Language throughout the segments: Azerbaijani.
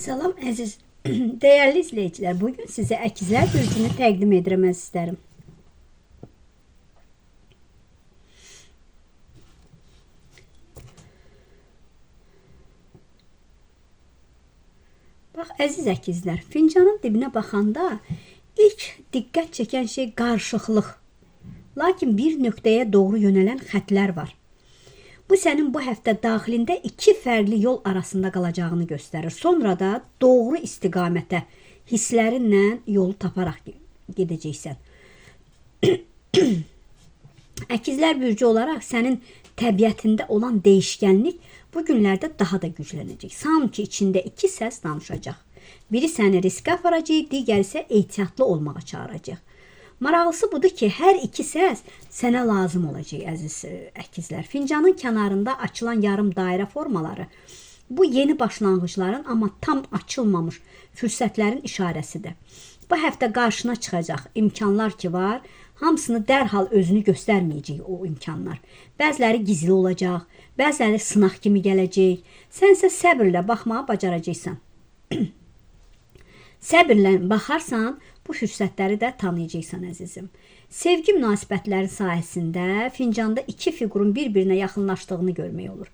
Salam əziz, dəyərli izləyicilər. Bugün sizə əkizlər bürcünü təqdim edirəm istərim. Bax, əziz əkizlər, fincanın dibinə baxanda ilk diqqət çəkən şey qarışıqlıq. Lakin bir nöqtəyə doğru yönələn xətlər var. Bu sənin bu həftə daxilində iki fərqli yol arasında qalacağını göstərir. Sonra da doğru istiqamətə hisslərinlə yolu taparaq gedəcəksən. Əkizlər bürcü olaraq sənin təbiətində olan dəyişkənlik bu günlərdə daha da güclənəcək. Sanki içində iki səs danışacaq. Biri səni riskə aparacaq, digəri isə ehtiyatlı olmağa çağıracaq. Maraqlısı budur ki, hər iki səs sənə lazım olacaq, əziz əkizlər. Fincanın kənarında açılan yarım dairə formaları bu yeni başlanğıcların, amma tam açılmamış fürsətlərin işarəsidir. Bu həftə qarşına çıxacaq imkanlar ki var, hamısını dərhal özünü göstərməyəcək o imkanlar. Bəziləri gizli olacaq, bəziləri sınaq kimi gələcək. Sən isə səbirlə baxmağa bacaracaqsan. Səbirlə baxarsan, bu fürsətləri də tanıyacaqsan əzizim. Sevgi münasibətləri sahəsində fincanda iki fiqurun bir-birinə yaxınlaşdığını görmək olur.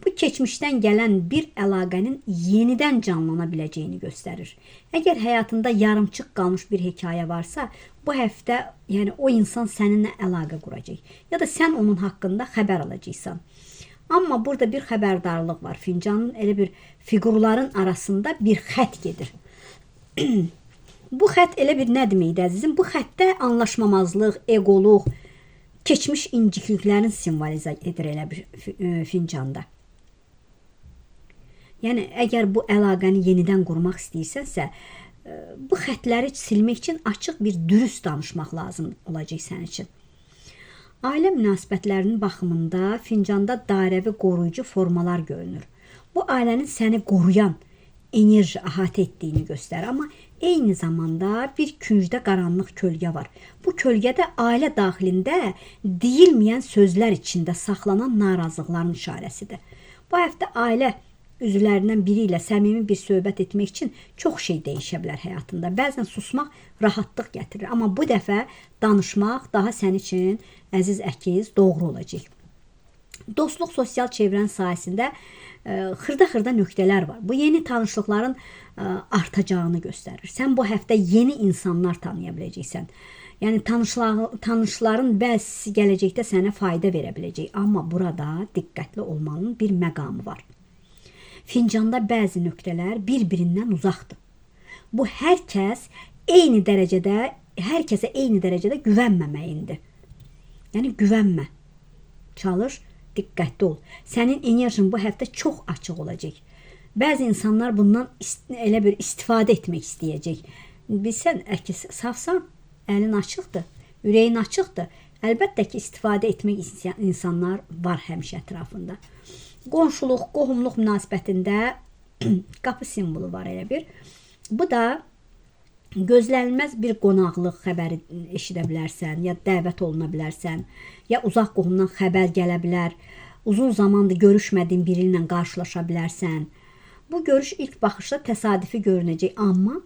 Bu keçmişdən gələn bir əlaqənin yenidən canlana biləcəyini göstərir. Əgər həyatında yarımçıq qalmış bir hekayə varsa, bu həftə o insan səninlə əlaqə quracaq. Ya da sən onun haqqında xəbər alacaqsan. Amma burada bir xəbərdarlıq var. Fincanın elə bir fiqurların arasında bir xət gedir. Bu xət elə bir nə deməkdir əzizim? Bu xətdə anlaşmamazlıq, eqoluq, keçmiş incikliklərin simvolizə edir elə bir fincanda. Yəni, əgər bu əlaqəni yenidən qurmaq istəyirsənsə, bu xətləri silmək üçün açıq bir dürüst danışmaq lazım olacaq sənin üçün. Ailə münasibətlərinin baxımında fincanda dairəvi qoruyucu formalar görünür. Bu ailənin səni qoruyan enerji əhatə etdiyini göstərir. Amma eyni zamanda bir küncdə qaranlıq kölgə var. Bu kölgə də ailə daxilində deyilməyən sözlər içində saxlanan narazılıqların işarəsidir. Bu həftə ailə üzvlərindən biri ilə səmimi bir söhbət etmək üçün çox şey dəyişə bilər həyatında. Bəzən susmaq rahatlıq gətirir. Amma bu dəfə danışmaq daha sənin üçün, əziz əkiz, doğru olacaq. Dostluq sosial çevrən sayəsində xırda-xırda nöqtələr var. Bu yeni tanışlıqların artacağını göstərir. Sən bu həftə yeni insanlar tanıya biləcəksən. Yəni tanışların bəzisi gələcəkdə sənə fayda verə biləcək. Amma burada diqqətli olmanın bir məqamı var. Fincanda bəzi nöqtələr bir-birindən uzaqdır. Bu hər kəsə eyni dərəcədə güvənməməyindir. Yəni güvənmə. Çalış, diqqətli ol. Sənin enerjin bu həftə çox açıq olacaq. Bəzi insanlar bundan elə bir istifadə etmək istəyəcək. Bilsən, əkiz, safsan, əlin açıqdır, ürəyin açıqdır. Əlbəttə ki, istifadə etmək istəyən insanlar var həmişə ətrafında. Qonşuluq, qohumluq münasibətində qapı simvolu var elə bir. Bu da gözlənilməz bir qonaqlıq xəbəri eşidə bilərsən, ya dəvət oluna bilərsən, ya uzaq qohumdan xəbər gələ bilər, uzun zamandır görüşmədiyin biri ilə qarşılaşa bilərsən. Bu görüş ilk baxışda təsadüfi görünəcək, amma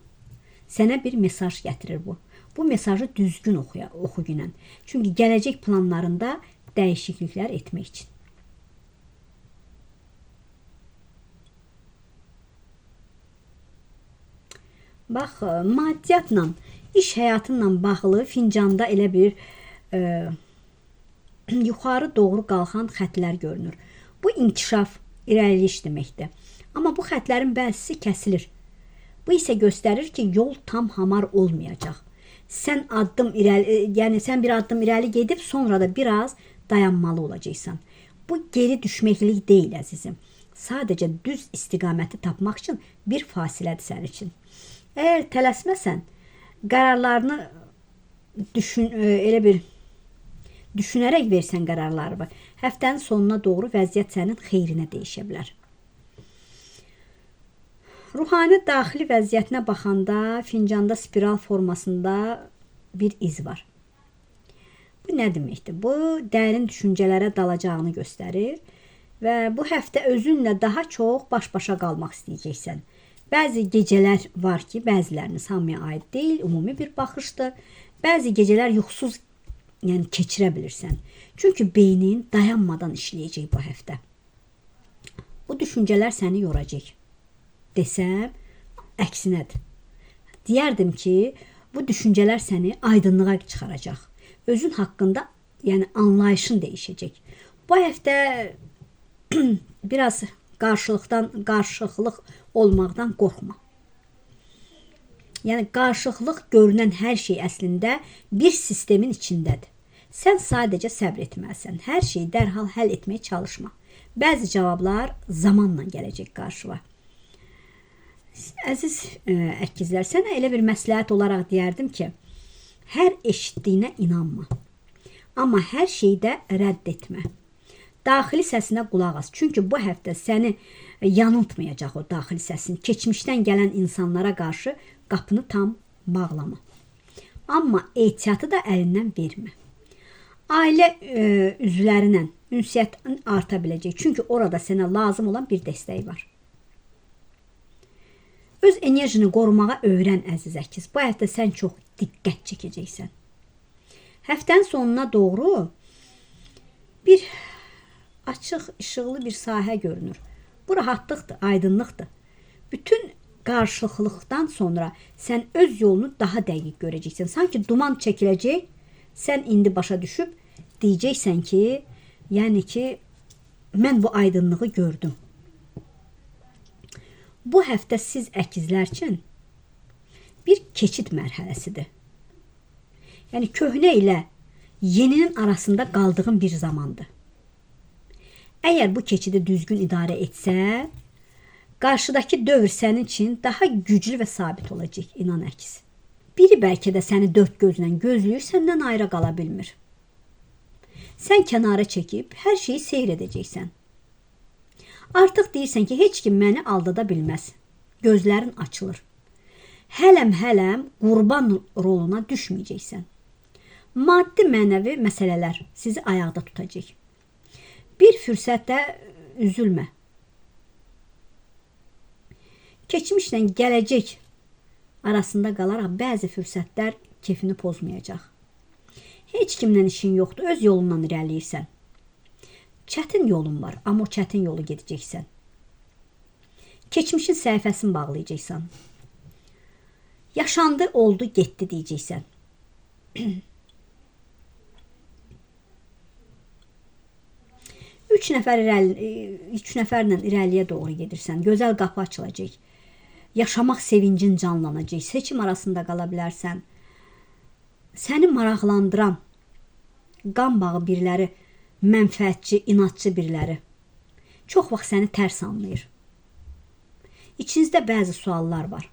sənə bir mesaj gətirir bu. Bu mesajı düzgün oxu günən. Çünki gələcək planlarında dəyişikliklər etmək üçün. Bax, maddiyyatla, iş həyatınla bağlı fincanda elə bir yuxarı doğru qalxan xətlər görünür. Bu inkişaf, irəliləyiş deməkdir. Amma bu xətlərin bəzisi kəsilir. Bu isə göstərir ki, yol tam hamar olmayacaq. Sən bir addım irəli gedib, sonra da biraz dayanmalı olacaqsan. Bu geri düşməklik deyil, əzizim. Sadəcə düz istiqaməti tapmaq üçün bir fasilədir sənin üçün. Əgər tələsməsən, qərarlarını düşünərək versən qərarlarını, həftənin sonuna doğru vəziyyət sənin xeyrinə dəyişə bilər. Ruhani daxili vəziyyətinə baxanda fincanda spiral formasında bir iz var. Bu nə deməkdir? Bu, dərin düşüncələrə dalacağını göstərir və bu həftə özünlə daha çox baş-başa qalmaq istəyəcəksən. Bəzi gecələr var ki, bəziləriniz hamıya aid deyil, ümumi bir baxışdır. Bəzi gecələr yuxusuz yəni keçirə bilirsən. Çünki beynin dayanmadan işləyəcək bu həftə. Bu düşüncələr səni yoracaq. Desəm, əksinədir. Deyərdim ki, bu düşüncələr səni aydınlığa çıxaracaq. Özün haqqında, yəni anlayışın dəyişəcək. Bu həftə biraz qarşılıq olmaqdan qorxma. Yəni qarşılıq görünən hər şey əslində bir sistemin içindədir. Sən sadəcə səbr etməlisən. Hər şeyi dərhal həll etməyə çalışma. Bəzi cavablar zamanla gələcək qarşıva. Əziz əkizlər, sənə elə bir məsləhət olaraq deyərdim ki, hər eşitdiyinə inanma. Amma hər şeydə rədd etmə. Daxili səsinə qulaq as. Çünki bu həftə səni yanıltmayacaq o daxili səsin. Keçmişdən gələn insanlara qarşı qapını tam bağlama. Amma ehtiyatı da əlindən vermə. Ailə üzvlərinə ünsiyyətin arta biləcək. Çünki orada sənə lazım olan bir dəstək var. Öz enerjini qorumağa öyrən, əziz əkiz. Bu həftə sən çox diqqət çəkəcəksən. Həftənin sonuna doğru bir açıq, işıqlı bir sahə görünür. Bu rahatlıqdır, aydınlıqdır. Bütün qarşılıqlıqdan sonra sən öz yolunu daha dəqiq görəcəksən. Sanki duman çəkiləcək, sən indi başa düşüb deyəcəksən ki, yəni ki, mən bu aydınlığı gördüm. Bu həftə siz əkizlər üçün bir keçid mərhələsidir. Yəni köhnə ilə yeninin arasında qaldığın bir zamandır. Əgər bu keçidi düzgün idarə etsə, qarşıdakı dövr sənin üçün daha güclü və sabit olacaq, inan əkiz. Biri bəlkə də səni dörd gözlə gözləyir, səndən ayrı qala bilmir. Sən kənara çəkib hər şeyi seyr edəcəksən. Artıq deyirsən ki, heç kim məni aldada bilməz. Gözlərin açılır. Hələm qurban roluna düşməyəcəksən. Maddi mənəvi məsələlər sizi ayaqda tutacaq. Bir fürsətdə üzülmə. Keçmişlə gələcək arasında qalaraq bəzi fürsətlər keyfini pozmayacaq. Heç kimlə işin yoxdur, öz yolundan irəliyirsən. Çətin yolun var, amma o çətin yolu gedəcəksən. Keçmişin səhifəsini bağlayacaqsan. Yaşandı, oldu, getdi deyəcəksən. Üç nəfərlə irəliyə doğru gedirsən. Gözəl qapı açılacaq. Yaşamaq sevincin canlanacaq. Seçim arasında qala bilərsən. Səni maraqlandıran qan bağı biriləri, mənfəətçi, inatçı biriləri çox vaxt səni tərs anlayır. İçinizdə bəzi suallar var.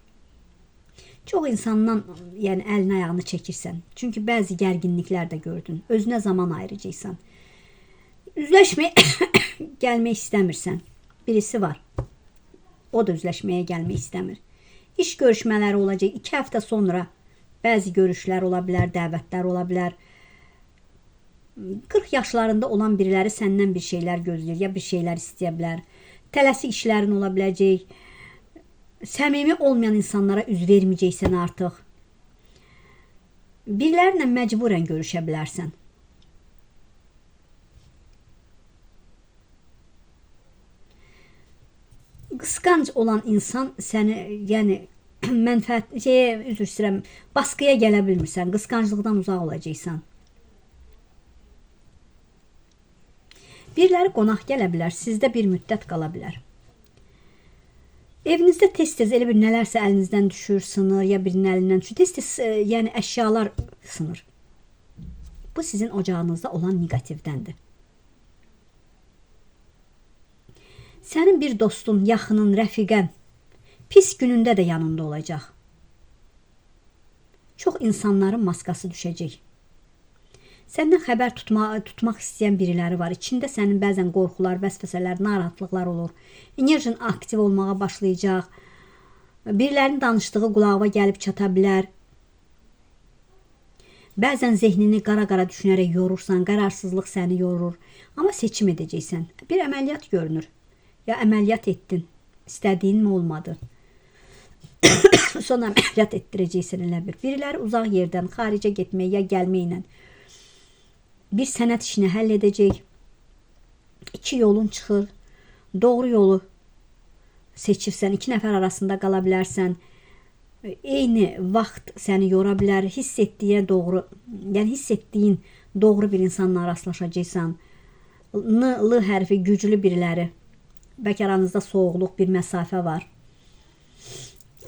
Çox insandan yəni əlini ayağını çəkirsən. Çünki bəzi gərginliklər də gördün. Özünə zaman ayıracaqsan. Üzləşməyə gəlmək istəmirsən. Birisi var. O da üzləşməyə gəlmək istəmir. İş görüşmələri olacaq. 2 həftə sonra bəzi görüşlər ola bilər, dəvətlər ola bilər. 40 yaşlarında olan biriləri səndən bir şeylər gözləyir, ya bir şeylər istəyə bilər. Tələsik işlərin ola biləcək. Səmimi olmayan insanlara üz verməyəcəksən artıq. Birilərlə məcburən görüşə bilərsən. Qısqanc olan insan səni, yəni mənfəət üzr istəyirəm, baskıya gələ bilmirsən, qısqanclıqdan uzaq olacaqsan. Biriləri qonaq gələ bilər, sizdə bir müddət qala bilər. Evinizdə tez-tez elə bir nələrsə əlinizdən düşür, sınır, ya birinin əlindən düşür. Tez-tez yəni əşyalar sınır. Bu sizin ocağınızda olan negativdəndir. Sənin bir dostun, yaxının, rəfiqən pis günündə də yanında olacaq. Çox insanların maskası düşəcək. Səndən xəbər tutmaq istəyən biriləri var. İçində sənin bəzən qorxular, vəsvəsələr, narahatlıqlar olur. Enerjin aktiv olmağa başlayacaq. Birilərinin danışdığı qulağına gəlib çata bilər. Bəzən zehnini qara-qara düşünərək yorursan, qərarsızlıq səni yorur. Amma seçim edəcəksən. Bir əməliyyat görünür. Ya əməliyyat etdin, istədiyin mi olmadı? Sonra əməliyyat etdirəcəksən elə bir. Biriləri uzaq yerdən xaricə getmək ya gəlməklə bir sənət işini həll edəcək. 2 yolun çıxır. Doğru yolu seçirsən, 2 nəfər arasında qala bilərsən. Eyni vaxt səni yora bilər. Hiss etdiyin doğru bir insanla rastlaşacaqsan. L hərfi güclü biriləri. Bəlkə aranızda soğuqluq, bir məsafə var.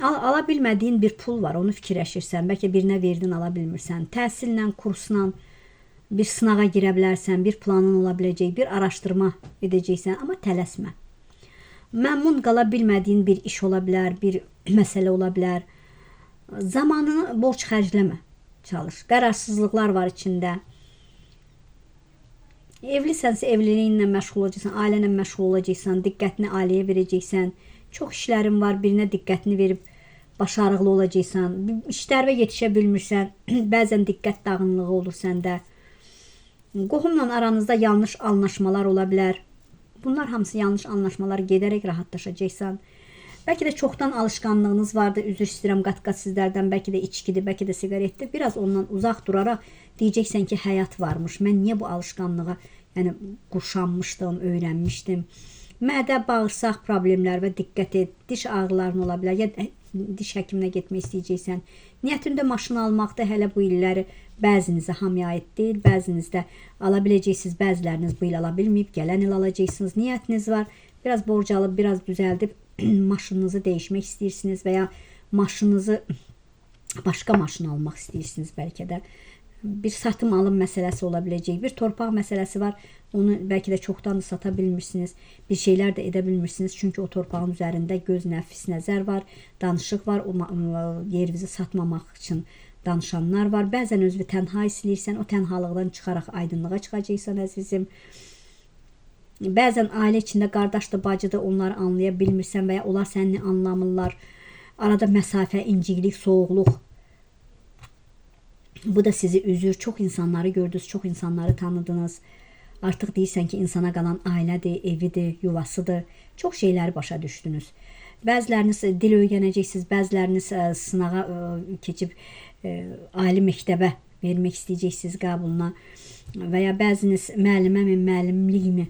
Ala bilmədiyin bir pul var, onu fikirləşirsən. Bəlkə birinə verdin, ala bilmirsən. Təhsillə, kursla bir sınağa girə bilərsən, bir planın ola biləcək, bir araşdırma edəcəksən, amma tələsmə. Məmnun qala bilmədiyin bir iş ola bilər, bir məsələ ola bilər. Zamanını borc xərcləmə, çalış. Qərarsızlıqlar var içində. Evlisənsə evliliğinlə məşğul olacaqsan, ailənlə məşğul olacaqsan, diqqətini ailəyə verəcəksən. Çox işlərin var, birinə diqqətini verib başarılı olacaqsan. İşlərə yetişə bilmirsən, bəzən diqqət dağınıqlığı olur səndə. Qohumla aranızda yanlış anlaşmalar ola bilər. Bunlar hamısı yanlış anlaşmalar, gedərək rahatlaşacaqsan. Bəlkə də çoxdan alışqanlığınız vardı, üzr istəyirəm qat-qat sizlərdən, bəlkə də içkidir, bəlkə də siqaretdir. Biraz ondan uzaq duraraq deyəcəksən ki, həyat varmış. Mən niyə bu alışqanlığa qurşanmışdım, öyrənmişdim. Mədə, bağırsaq problemləri və diqqət et, diş ağrıların ola bilər, ya diş həkiminə getmək istəyəcəksən. Niyyətində maşın almaqda hələ bu illəri bəzinizə hamıya aid deyil, bəzinizdə ala biləcəksiniz, bəziləriniz bu il ala bilməyib, gələn il alacaqsınız. Niyyətiniz var, biraz borc alıb, biraz düzəldib maşınınızı dəyişmək istəyirsiniz və ya maşınınızı başqa maşın almaq istəyirsiniz bəlkə də. Bir satım alım məsələsi ola biləcək, bir torpaq məsələsi var, onu bəlkə də çoxdan da sata bilmirsiniz, bir şeylər də edə bilmirsiniz, çünki o torpağın üzərində göz nəfis nəzər var, danışıq var, o yerinizi satmamaq üçün danışanlar var. Bəzən özünü tənha istəyirsən, o tənhalıqdan çıxaraq aydınlığa çıxacaqsan əzizim. Bəzən ailə içində qardaşdır, bacıdır, onları anlaya bilmirsən və ya onlar səni anlamırlar. Arada məsafə, inciklik, soğuqluq. Bu da sizi üzür. Çox insanları gördünüz, çox insanları tanıdınız. Artıq deyirsən ki, insana qalan ailədir, evidir, yuvasıdır. Çox şeyləri başa düşdünüz. Bəziləriniz dil öyrənəcəksiniz, bəziləriniz sınağa keçib ali məktəbə vermək istəyəcəksiniz qəbuluna və ya bəziniz müəllimlikmi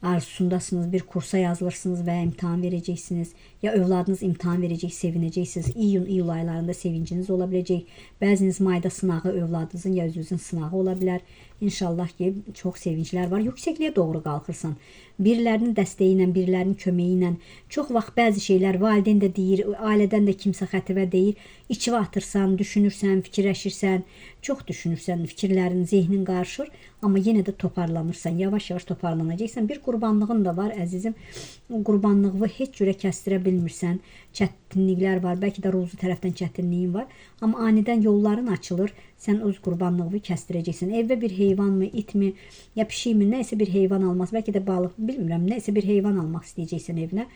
arzusundasınız, bir kursa yazılırsınız və ya imtahan verəcəksiniz. Ya övladınız imtahan verəcək, sevinəcəksiniz. İyun aylarında sevinciniz ola biləcək. Bəziniz mayda sınağı övladınızın ya özünüzün sınağı ola bilər. İnşallah ki, çox sevinclər var. Yüksəkliyə doğru qalxırsan. Birilərinin dəstəyi ilə, birilərinin köməyi ilə. Çox vaxt bəzi şeylər valideyn də deyir, ailədən də kimsə xətivə deyir. İçivə atırsan, düşünürsən, fikirləşirsən, çox düşünürsən, fikirlərin, zehnin qarışır. Amma yenə də toparlanırsan, yavaş-yavaş toparlanacaqsan. Bir qurbanlığın da var, əzizim. O qurbanlığı heç cürə kəstirə bilmirsən. Çətinliklər var, bəlkə də ruzi tərəfdən çətinliyin var. Amma anidən yolların açılır, sən öz qurbanlığı kəstirəcəksən. Evdə bir heyvanmı, itmi, ya pişikmi, nəysə bir heyvan almaz, bəlkə də balıq, bilmirəm, nəysə bir heyvan almaq istəyəcəksən evinə.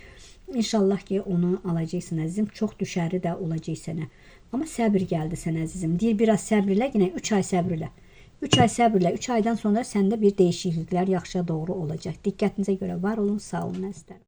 İnşallah ki, onu alacaqsan əzizim. Çox düşərli də olacaq sənə. Amma səbir gəldi sənə əzizim. Deyir, biraz səbr ilə, yine 3 ay səbr ilə. 3 ay səbr ilə, 3 aydan sonra səndə bir dəyişikliklər yaxşıya doğru olacaq. Diqqətinizə görə var olun, sağ olun əzizlərim.